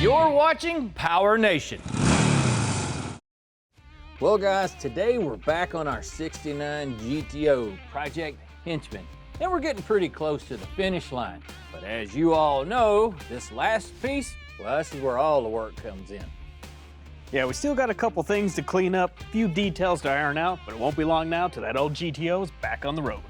You're watching PowerNation. Well guys, today we're back on our 69 GTO Project Henchman, and we're getting pretty close to the finish line. But as you all know, this last piece, well, this is where all the work comes in. Yeah, we still got a couple things to clean up, a few details to iron out, but it won't be long now till that old GTO is back on the road.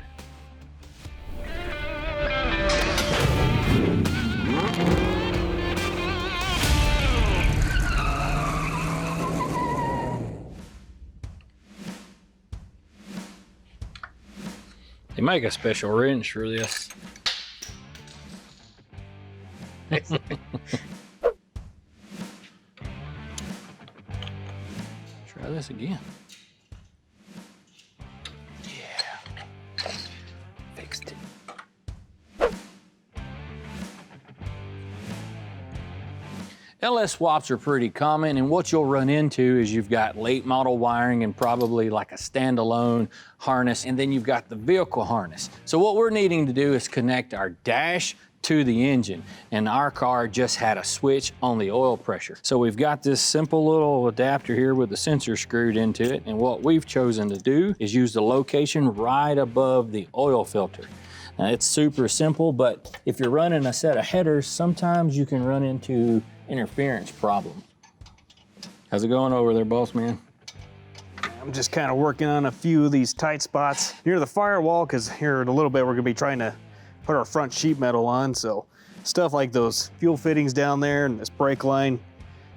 They make a special wrench for this. Try this again. Yeah. Fixed it. LS swaps are pretty common, and what you'll run into is you've got late model wiring and probably like a standalone harness, and then you've got the vehicle harness. So what we're needing to do is connect our dash to the engine, and our car just had a switch on the oil pressure. So we've got this simple little adapter here with the sensor screwed into it, and what we've chosen to do is use the location right above the oil filter. Now it's super simple, but if you're running a set of headers, sometimes you can run into interference problem. How's it going over there, boss man? I'm just kind of working on a few of these tight spots near the firewall, because here in a little bit we're gonna be trying to put our front sheet metal on, so stuff like those fuel fittings down there and this brake line,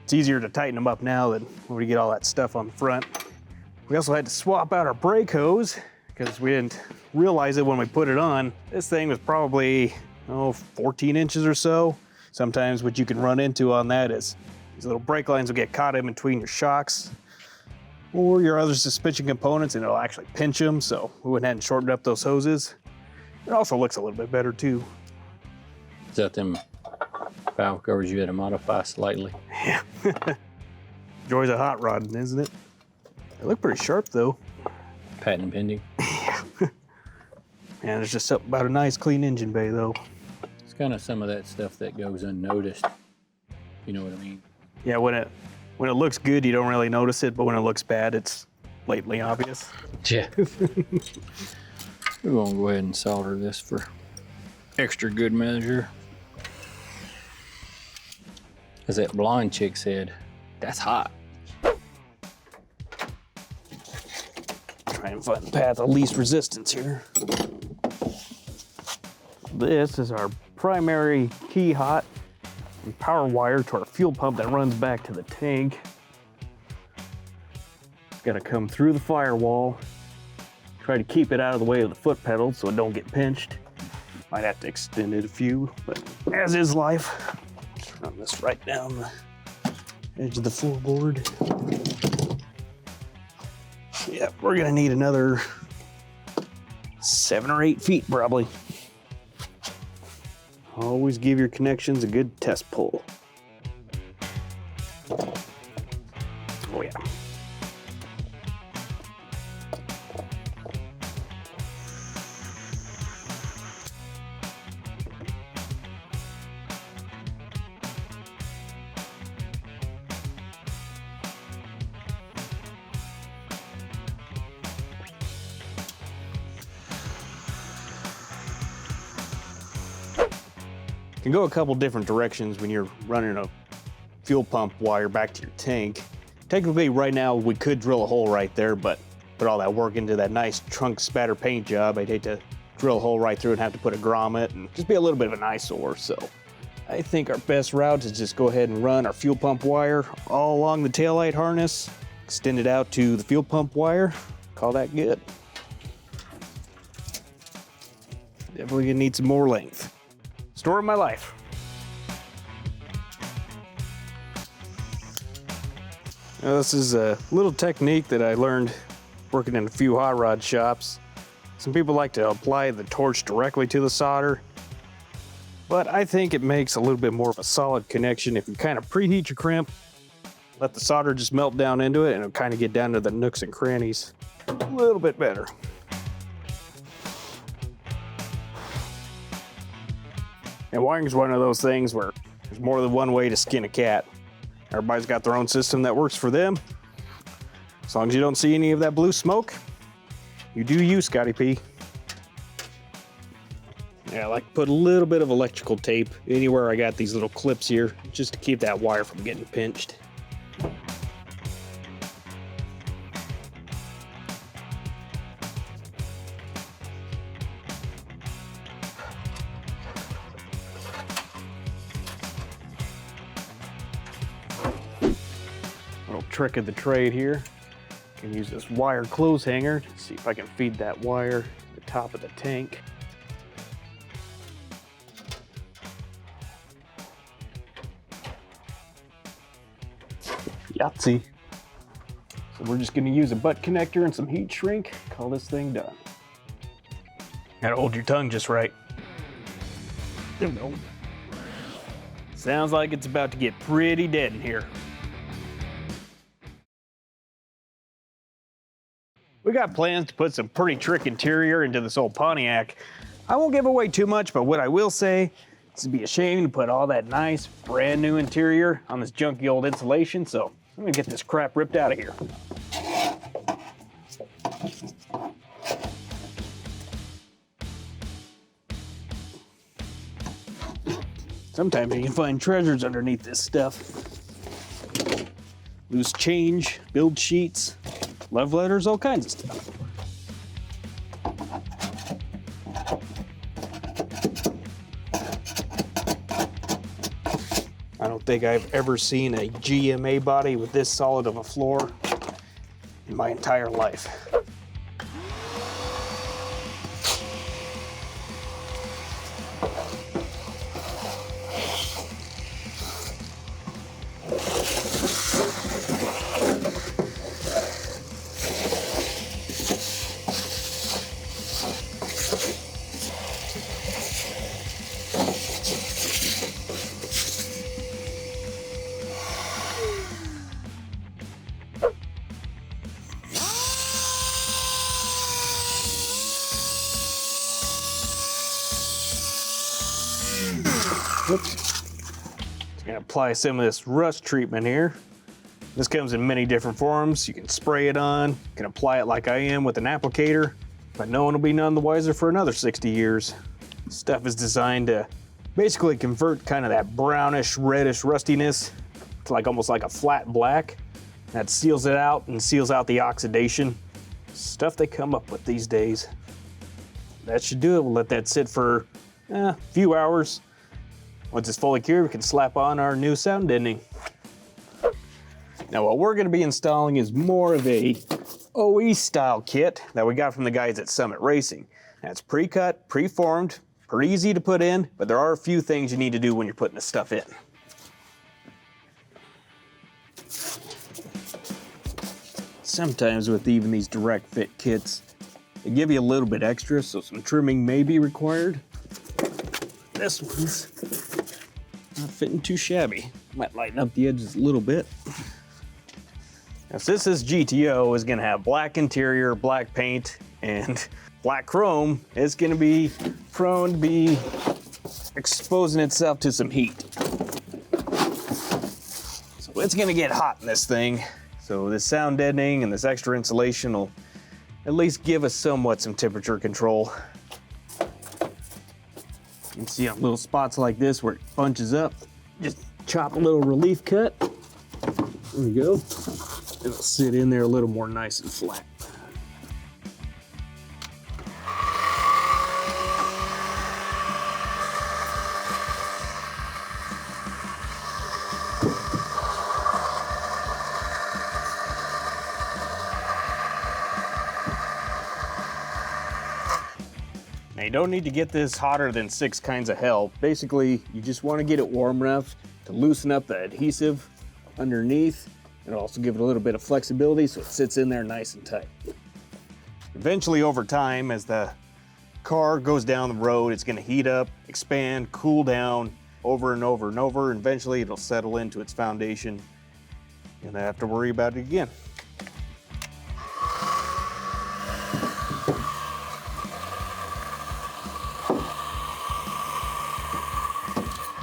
it's easier to tighten them up now than when we get all that stuff on the front. We also had to swap out our brake hose because we didn't realize it when we put it on. This thing was probably, 14 inches or so. Sometimes what you can run into on that is these little brake lines will get caught in between your shocks or your other suspension components, and it'll actually pinch them, so we went ahead and shortened up those hoses. It also looks a little bit better too. Is that them valve covers you had to modify slightly? Yeah. Joys of hot rodding, isn't it? They look pretty sharp though. Patent pending. Yeah. Man, there's just something about a nice clean engine bay though. It's kind of some of that stuff that goes unnoticed. You know what I mean? Yeah, when it looks good, you don't really notice it, but when it looks bad, it's blatantly obvious. Yeah. We're gonna go ahead and solder this for extra good measure. As that blonde chick said, that's hot. Try and find the path of least resistance here. This is our primary key hot and power wire to our fuel pump that runs back to the tank. It's gotta come through the firewall. Try to keep it out of the way of the foot pedal so it don't get pinched. Might have to extend it a few, but as is life. Just run this right down the edge of the floorboard. Yeah, we're gonna need another 7 or 8 feet probably. Always give your connections a good test pull. Oh yeah. Can go a couple different directions when you're running a fuel pump wire back to your tank. Technically right now we could drill a hole right there, but put all that work into that nice trunk spatter paint job, I'd hate to drill a hole right through and have to put a grommet and just be a little bit of an eyesore. So I think our best route is just go ahead and run our fuel pump wire all along the taillight harness, extend it out to the fuel pump wire, call that good. Definitely gonna need some more length. Story of my life. Now, this is a little technique that I learned working in a few hot rod shops. Some people like to apply the torch directly to the solder, but I think it makes a little bit more of a solid connection if you kind of preheat your crimp, let the solder just melt down into it, and it'll kind of get down to the nooks and crannies a little bit better. And wiring is one of those things where There's more than one way to skin a cat. Everybody's got their own system that works for them. As long as you don't see any of that blue smoke, you do you, Scotty P. Yeah, I like to put a little bit of electrical tape anywhere I got these little clips here, just to keep that wire from getting pinched. Little trick of the trade here. Can use this wire clothes hanger to see if I can feed that wire to the top of the tank. Yahtzee. So we're just gonna use a butt connector and some heat shrink, call this thing done. Gotta hold your tongue just right. There we go. Sounds like it's about to get pretty dead in here. We got plans to put some pretty trick interior into this old Pontiac. I won't give away too much, but what I will say, it'd be a shame to put all that nice, brand new interior on this junky old insulation, so I'm gonna get this crap ripped out of here. Sometimes you can find treasures underneath this stuff. Loose change, build sheets, love letters, all kinds of stuff. I don't think I've ever seen a GMA body with this solid of a floor in my entire life. Whoops. Just gonna apply some of this rust treatment here. This comes in many different forms. You can spray it on, you can apply it like I am with an applicator, but no one will be none the wiser for another 60 years. Stuff is designed to basically convert kind of that brownish, reddish rustiness to almost like a flat black. That seals it out and seals out the oxidation. Stuff they come up with these days. That should do it. We'll let that sit for a few hours. Once it's fully cured, we can slap on our new sound deadening. Now what we're gonna be installing is more of a OE style kit that we got from the guys at Summit Racing. Now it's pre-cut, pre-formed, pretty easy to put in, but there are a few things you need to do when you're putting this stuff in. Sometimes with even these direct fit kits, they give you a little bit extra, so some trimming may be required. This one's not fitting too shabby. Might lighten up the edges a little bit. Now since this GTO is gonna have black interior, black paint, and black chrome, it's gonna be prone to be exposing itself to some heat. So it's gonna get hot in this thing. So this sound deadening and this extra insulation will at least give us somewhat some temperature control. You can see on little spots like this where it bunches up, just chop a little relief cut. There we go. It'll sit in there a little more nice and flat. Now you don't need to get this hotter than 6 kinds of hell. Basically, you just want to get it warm enough to loosen up the adhesive underneath. It'll also give it a little bit of flexibility so it sits in there nice and tight. Eventually over time, as the car goes down the road, it's going to heat up, expand, cool down over and over and over. And eventually it'll settle into its foundation. You don't have to worry about it again.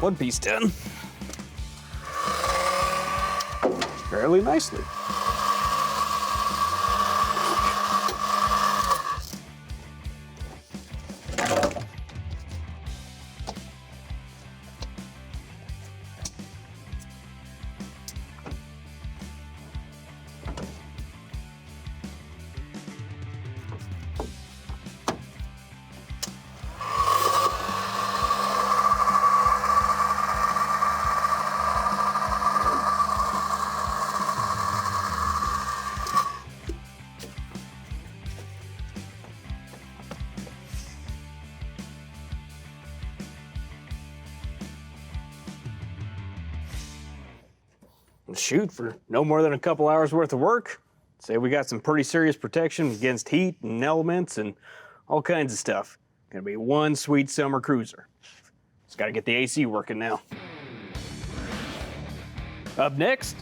One piece done. fairly nicely. Shoot, for no more than a couple hours worth of work, say we got some pretty serious protection against heat and elements and all kinds of stuff. Gonna be one sweet summer cruiser. Just gotta get the AC working now. Up next,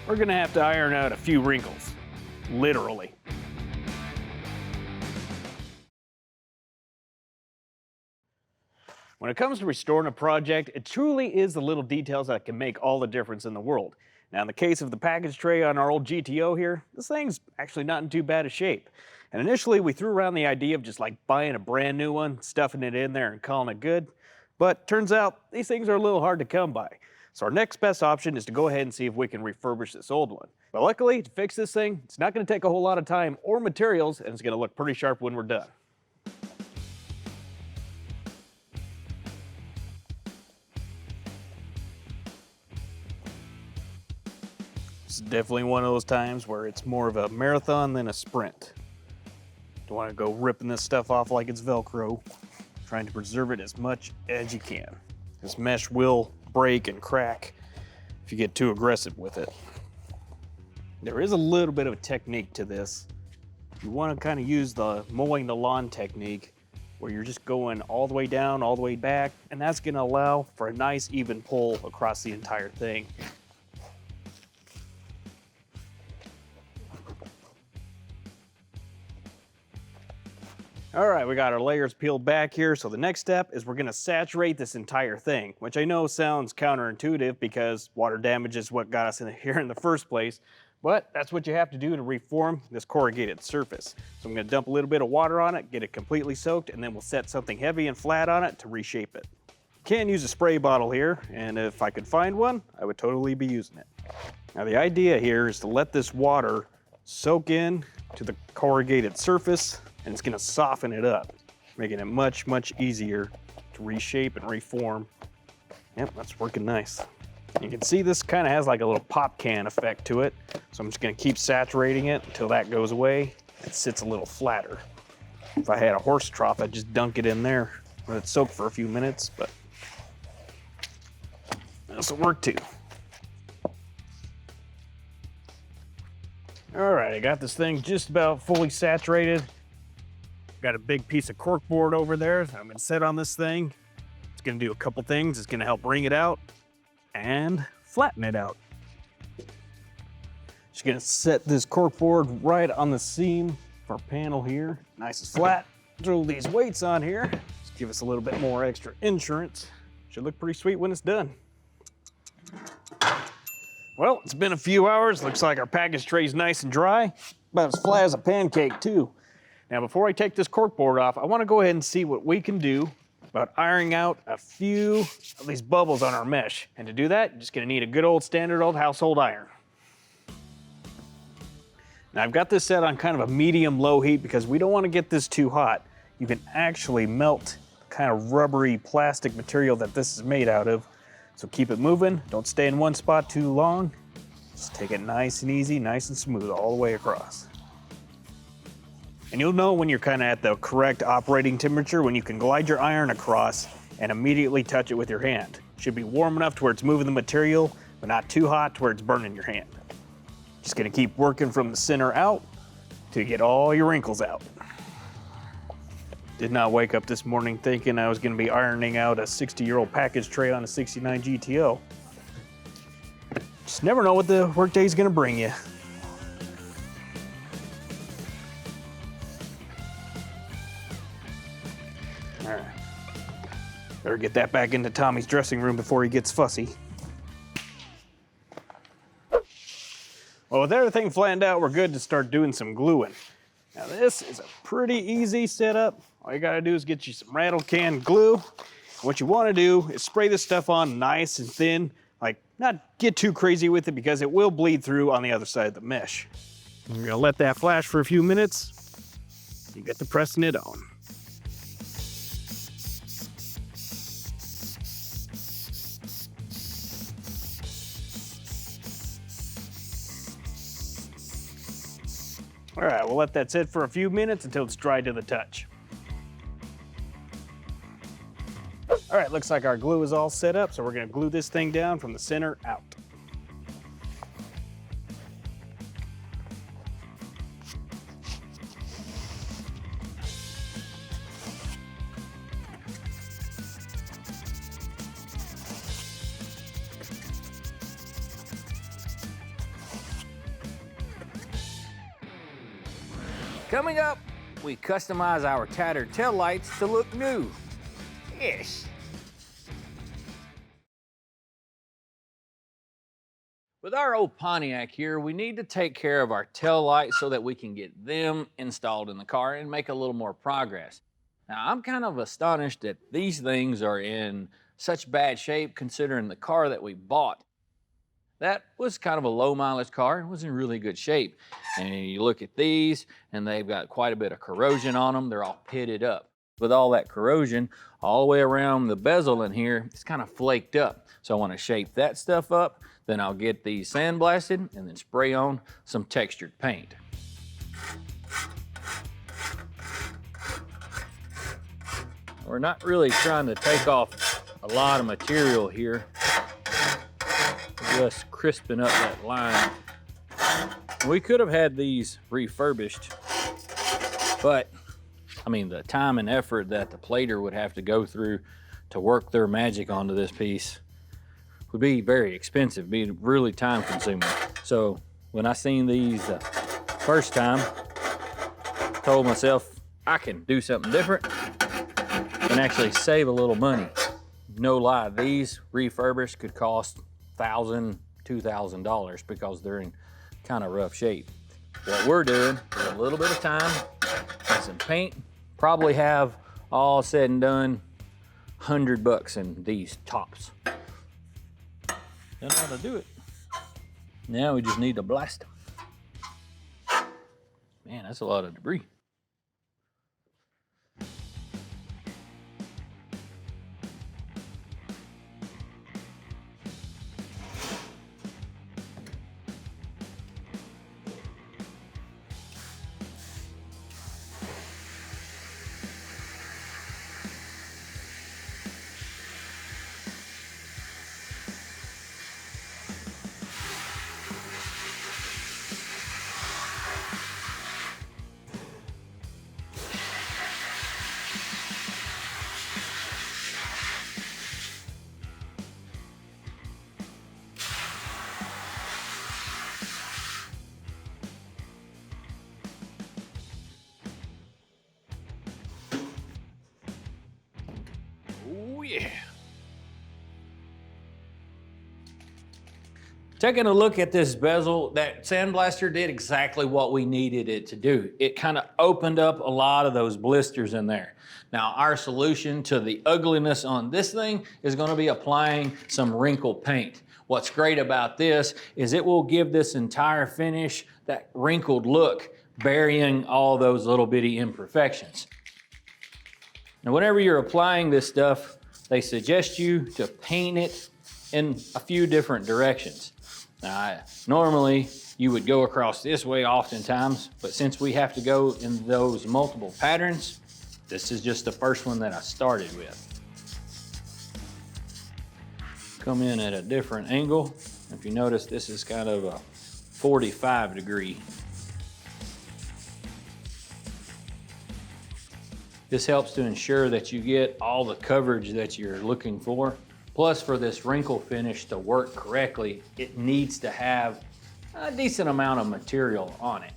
we're gonna have to iron out a few wrinkles, literally. When it comes to restoring a project, it truly is the little details that can make all the difference in the world. Now, in the case of the package tray on our old GTO here, this thing's actually not in too bad a shape. And initially, we threw around the idea of just like buying a brand new one, stuffing it in there and calling it good. But turns out, these things are a little hard to come by. So our next best option is to go ahead and see if we can refurbish this old one. But luckily, to fix this thing, it's not gonna take a whole lot of time or materials, and it's gonna look pretty sharp when we're done. It's definitely one of those times where it's more of a marathon than a sprint. Don't want to go ripping this stuff off like it's Velcro, trying to preserve it as much as you can. This mesh will break and crack if you get too aggressive with it. There is a little bit of a technique to this. You want to kind of use the mowing the lawn technique, where you're just going all the way down, all the way back, and that's going to allow for a nice even pull across the entire thing. All right, we got our layers peeled back here. So the next step is we're gonna saturate this entire thing, which I know sounds counterintuitive because water damage is what got us in here in the first place, but that's what you have to do to reform this corrugated surface. So I'm gonna dump a little bit of water on it, get it completely soaked, and then we'll set something heavy and flat on it to reshape it. Can use a spray bottle here, and if I could find one, I would totally be using it. Now the idea here is to let this water soak in to the corrugated surface, and it's gonna soften it up, making it much, much easier to reshape and reform. Yep, that's working nice. You can see this kind of has like a little pop can effect to it, so I'm just gonna keep saturating it until that goes away and sits a little flatter. If I had a horse trough, I'd just dunk it in there, let it soak for a few minutes, but this will work too. All right, I got this thing just about fully saturated. Got a big piece of cork board over there that I'm gonna set on this thing. It's gonna do a couple things. It's gonna help bring it out and flatten it out. Just gonna set this cork board right on the seam of our panel here. Nice and flat. Throw these weights on here. Just give us a little bit more extra insurance. Should look pretty sweet when it's done. Well, it's been a few hours. Looks like our package tray's nice and dry. About as flat as a pancake too. Now, before I take this cork board off, I want to go ahead and see what we can do about ironing out a few of these bubbles on our mesh. And to do that, you're just going to need a good old standard old household iron. Now, I've got this set on kind of a medium-low heat because we don't want to get this too hot. You can actually melt the kind of rubbery plastic material that this is made out of. So keep it moving. Don't stay in one spot too long. Just take it nice and easy, nice and smooth all the way across. And you'll know when you're kind of at the correct operating temperature when you can glide your iron across and immediately touch it with your hand. Should be warm enough to where it's moving the material, but not too hot to where it's burning your hand. Just gonna keep working from the center out to get all your wrinkles out. Did not wake up this morning thinking I was gonna be ironing out a 60-year-old package tray on a 69 GTO. Just never know what the workday's gonna bring you. All right, better get that back into Tommy's dressing room before he gets fussy. Well, with everything flattened out, we're good to start doing some gluing. Now this is a pretty easy setup. All you gotta do is get you some rattle can glue. And what you wanna do is spray this stuff on nice and thin, like not get too crazy with it because it will bleed through on the other side of the mesh. We're gonna let that flash for a few minutes. You get to pressing it on. All right, we'll let that sit for a few minutes until it's dry to the touch. All right, looks like our glue is all set up, so we're gonna glue this thing down from the center out. Coming up, we customize our tattered tail lights to look new. Yes. With our old Pontiac here, we need to take care of our tail lights so that we can get them installed in the car and make a little more progress. Now, I'm kind of astonished that these things are in such bad shape considering the car that we bought. That was kind of a low mileage car. It was in really good shape. And you look at these and they've got quite a bit of corrosion on them. They're all pitted up. With all that corrosion all the way around the bezel in here, it's kind of flaked up. So I want to shape that stuff up. Then I'll get these sandblasted and then spray on some textured paint. We're not really trying to take off a lot of material here. Just crisping up that line. We could have had these refurbished, but I mean the time and effort that the plater would have to go through to work their magic onto this piece would be very expensive, be really time consuming. So when I seen these first time, I told myself I can do something different and actually save a little money. No lie, these refurbished could cost $1,000, $2,000 because they're in kind of rough shape. What we're doing is a little bit of time and some paint. Probably have all said and done $100 in these tops. That's how to do it. Now we just need to blast them. Man, that's a lot of debris. Oh yeah. Taking a look at this bezel, that sandblaster did exactly what we needed it to do. It kind of opened up a lot of those blisters in there. Now our solution to the ugliness on this thing is going to be applying some wrinkled paint. What's great about this is it will give this entire finish that wrinkled look, burying all those little bitty imperfections. Now whenever you're applying this stuff, they suggest you to paint it in a few different directions. Now, normally you would go across this way oftentimes, but since we have to go in those multiple patterns, this is just the first one that I started with. Come in at a different angle. If you notice, this is kind of a 45 degree. This helps to ensure that you get all the coverage that you're looking for. Plus, for this wrinkle finish to work correctly, it needs to have a decent amount of material on it.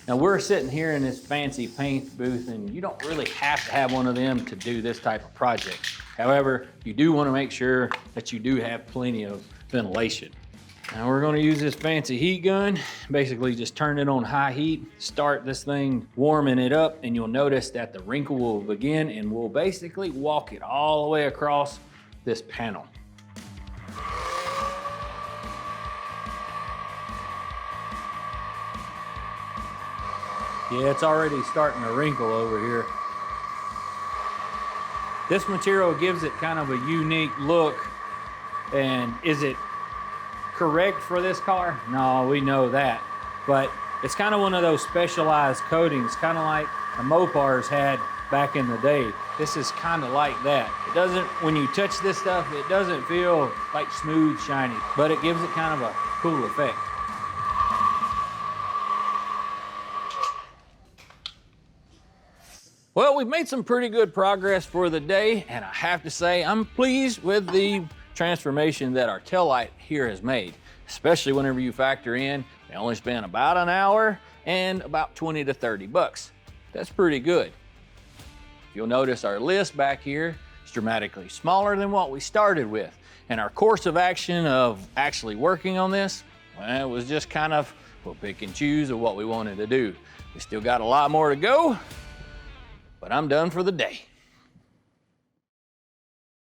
Now, we're sitting here in this fancy paint booth, and you don't really have to have one of them to do this type of project. However, you do want to make sure that you do have plenty of ventilation. Now we're gonna use this fancy heat gun. Basically just turn it on high heat, start this thing warming it up, and you'll notice that the wrinkle will begin, and we'll basically walk it all the way across this panel. Yeah, it's already starting to wrinkle over here. This material gives it kind of a unique look. And is it correct for this car? No, we know that. But it's kind of one of those specialized coatings, kind of like the Mopars had back in the day. This is kind of like that. It doesn't, when you touch this stuff, it doesn't feel like smooth, shiny, but it gives it kind of a cool effect. Well, we've made some pretty good progress for the day, and I have to say I'm pleased with the transformation that our tail light here has made, especially whenever you factor in we only spent about an hour and about 20 to 30 bucks. That's pretty good. You'll notice our list back here is dramatically smaller than what we started with, and our course of action of actually working on this, well, it was just kind of, we'll pick and choose of what we wanted to do. We still got a lot more to go, but I'm done for the day.